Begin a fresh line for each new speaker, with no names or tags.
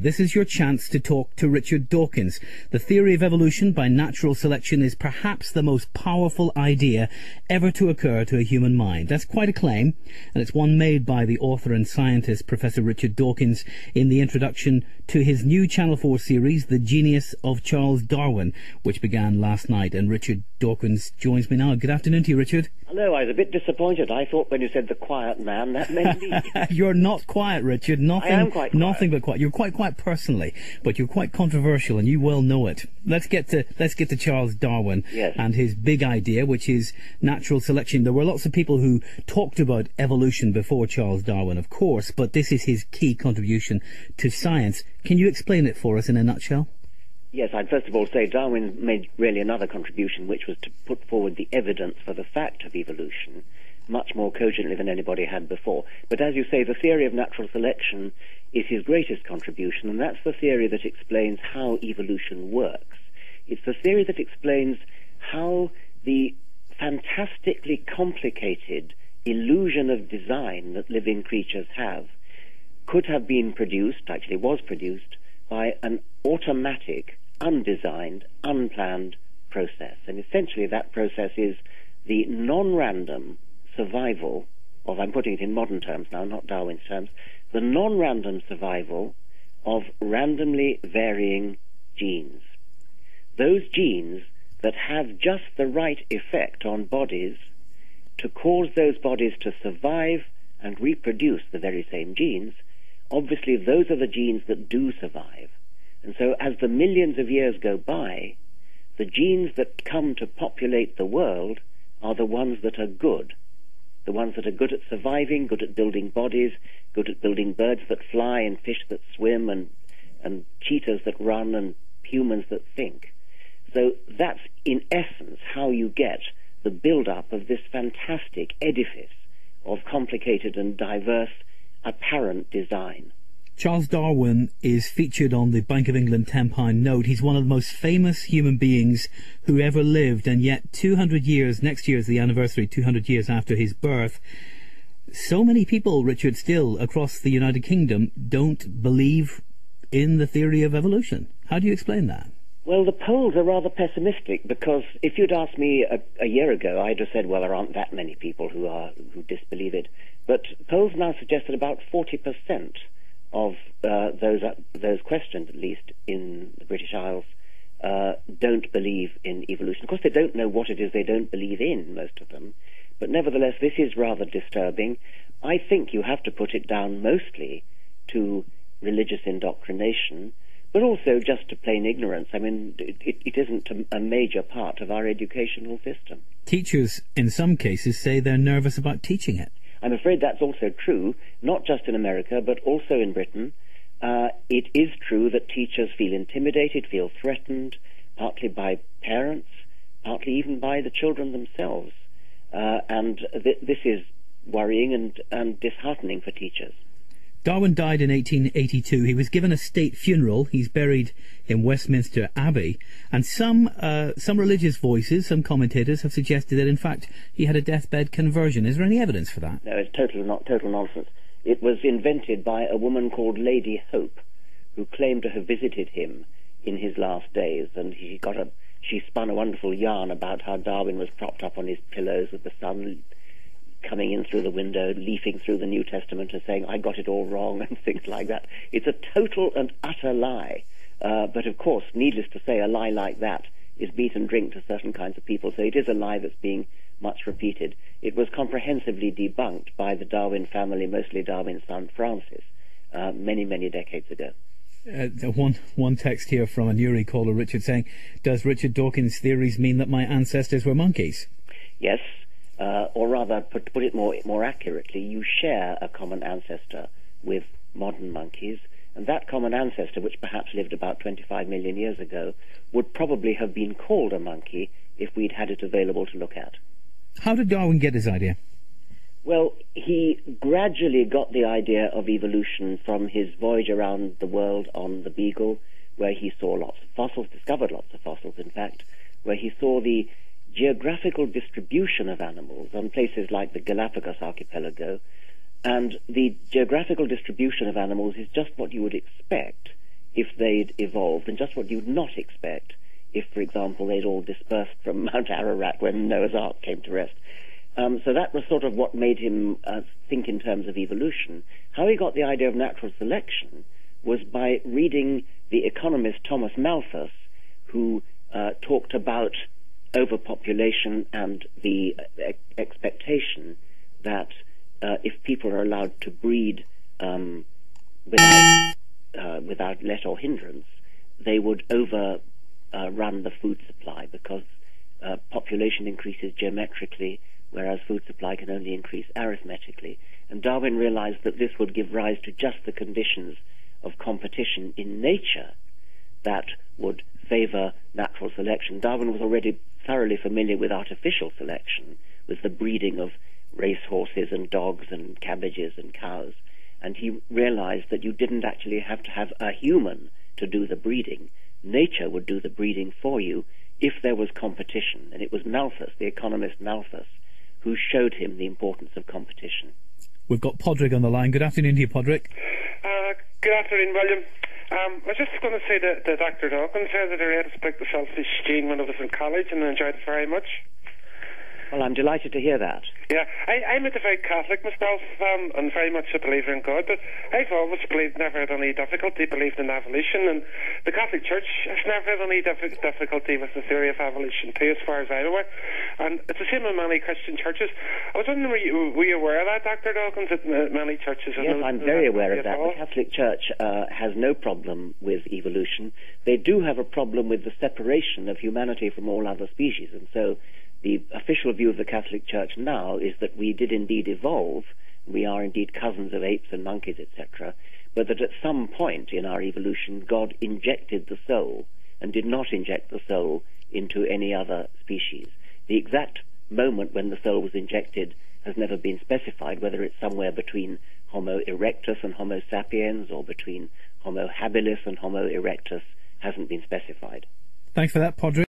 This is your chance to talk to Richard Dawkins. The theory of evolution by natural selection is perhaps the most powerful idea ever to occur to a human mind. That's quite a claim, and it's one made by the author and scientist Professor Richard Dawkins in the introduction to his new Channel 4 series, The Genius of Charles Darwin, which began last night. And Richard Dawkins joins me now. Good afternoon to you, Richard.
Hello, I was a bit disappointed. I thought when you said the quiet man, that meant me.
You're not quiet, Richard.
I am quite quiet.
Nothing but quiet. You're quite quiet personally, but you're quite controversial, and you well know it. Let's get to Charles Darwin.
Yes.
And his big idea, which is natural selection. There were lots of people who talked about evolution before Charles Darwin, of course, but this is his key contribution to science. Can you explain it for us in a nutshell?
Yes, I'd first of all say Darwin made really another contribution, which was to put forward the evidence for the fact of evolution much more cogently than anybody had before. But as you say, the theory of natural selection is his greatest contribution, and that's the theory that explains how evolution works. It's the theory that explains how the fantastically complicated illusion of design that living creatures have could have been produced, actually was produced, by an automatic, undesigned, unplanned process. And essentially that process is the non-random survival of, I'm putting it in modern terms now, not Darwin's terms, the non-random survival of randomly varying genes. Those genes that have just the right effect on bodies to cause those bodies to survive and reproduce the very same genes, obviously those are the genes that do survive. And so as the millions of years go by, the genes that come to populate the world are the ones that are good. The ones that are good at surviving, good at building bodies, good at building birds that fly and fish that swim and cheetahs that run and humans that think. So that's in essence how you get the build-up of this fantastic edifice of complicated and diverse apparent design.
Charles Darwin is featured on the Bank of England £10 note. He's one of the most famous human beings who ever lived, and yet 200 years, next year is the anniversary, 200 years after his birth, so many people, Richard, still across the United Kingdom don't believe in the theory of evolution. How do you explain that?
Well, the polls are rather pessimistic, because if you'd asked me a year ago, I'd have said, well, there aren't that many people who disbelieve it. But polls now suggest that about 40% of those questioned, at least in the British Isles, don't believe in evolution. Of course, they don't know what it is they don't believe in, most of them. But nevertheless, this is rather disturbing. I think you have to put it down mostly to religious indoctrination, but also just to plain ignorance. I mean, it isn't a major part of our educational system.
Teachers, in some cases, say they're nervous about teaching it.
I'm afraid that's also true, not just in America, but also in Britain. It is true that teachers feel intimidated, feel threatened, partly by parents, partly even by the children themselves. And this is worrying and disheartening for teachers.
Darwin died in 1882. He was given a state funeral. He's buried in Westminster Abbey. And some religious voices, some commentators, have suggested that, in fact, he had a deathbed conversion. Is there any evidence for that? No,
it's total nonsense. It was invented by a woman called Lady Hope, who claimed to have visited him in his last days. And she spun a wonderful yarn about how Darwin was propped up on his pillows with the sun coming in through the window, leafing through the New Testament and saying, I got it all wrong, and things like that. It's a total and utter lie. But of course, needless to say, a lie like that is meat and drink to certain kinds of people, so it is a lie that's being much repeated. It was comprehensively debunked by the Darwin family, mostly Darwin's son Francis, many, many decades ago.
One text here from a Newry caller, Richard, saying, does Richard Dawkins' theories mean that my ancestors were monkeys?
Yes. Or rather, put it more accurately, you share a common ancestor with modern monkeys, and that common ancestor, which perhaps lived about 25 million years ago, would probably have been called a monkey if we'd had it available to look at.
How did Darwin get his idea?
Well, he gradually got the idea of evolution from his voyage around the world on the Beagle, where he saw lots of fossils, discovered lots of fossils, in fact, where he saw the geographical distribution of animals on places like the Galapagos archipelago, and the geographical distribution of animals is just what you would expect if they'd evolved, and just what you'd not expect if, for example, they'd all dispersed from Mount Ararat when Noah's Ark came to rest. So that was sort of what made him think in terms of evolution. How he got the idea of natural selection was by reading the economist Thomas Malthus, who talked about overpopulation and the expectation that if people are allowed to breed without let or hindrance, they would run the food supply, because population increases geometrically, whereas food supply can only increase arithmetically. And Darwin realized that this would give rise to just the conditions of competition in nature that would favor natural selection. Darwin was already thoroughly familiar with artificial selection, with the breeding of racehorses and dogs and cabbages and cows, and he realized that you didn't actually have to have a human to do the breeding. Nature would do the breeding for you if there was competition, and it was Malthus, the economist Malthus, who showed him the importance of competition.
We've got Podrick on the line. Good afternoon to you, Podrick.
Good afternoon, William. I was just going to say that Dr. Dawkins said that he read to Split the Selfish Gene when I was in college and I enjoyed it very much.
Well, I'm delighted to hear that.
Yeah, I'm a devout Catholic myself, and very much a believer in God, but I've always believed, never had any difficulty, believed in evolution, and the Catholic Church has never had any difficulty with the theory of evolution too, as far as I'm aware. And it's the same in many Christian churches. I was wondering, were you aware of that, Dr. Dawkins, that many churches have...
Yes, I'm very aware of that. The Catholic Church has no problem with evolution. They do have a problem with the separation of humanity from all other species, and so the official view of the Catholic Church now is that we did indeed evolve, we are indeed cousins of apes and monkeys, etc., but that at some point in our evolution God injected the soul and did not inject the soul into any other species. The exact moment when the soul was injected has never been specified, whether it's somewhere between Homo erectus and Homo sapiens or between Homo habilis and Homo erectus hasn't been specified.
Thanks for that, Podrick.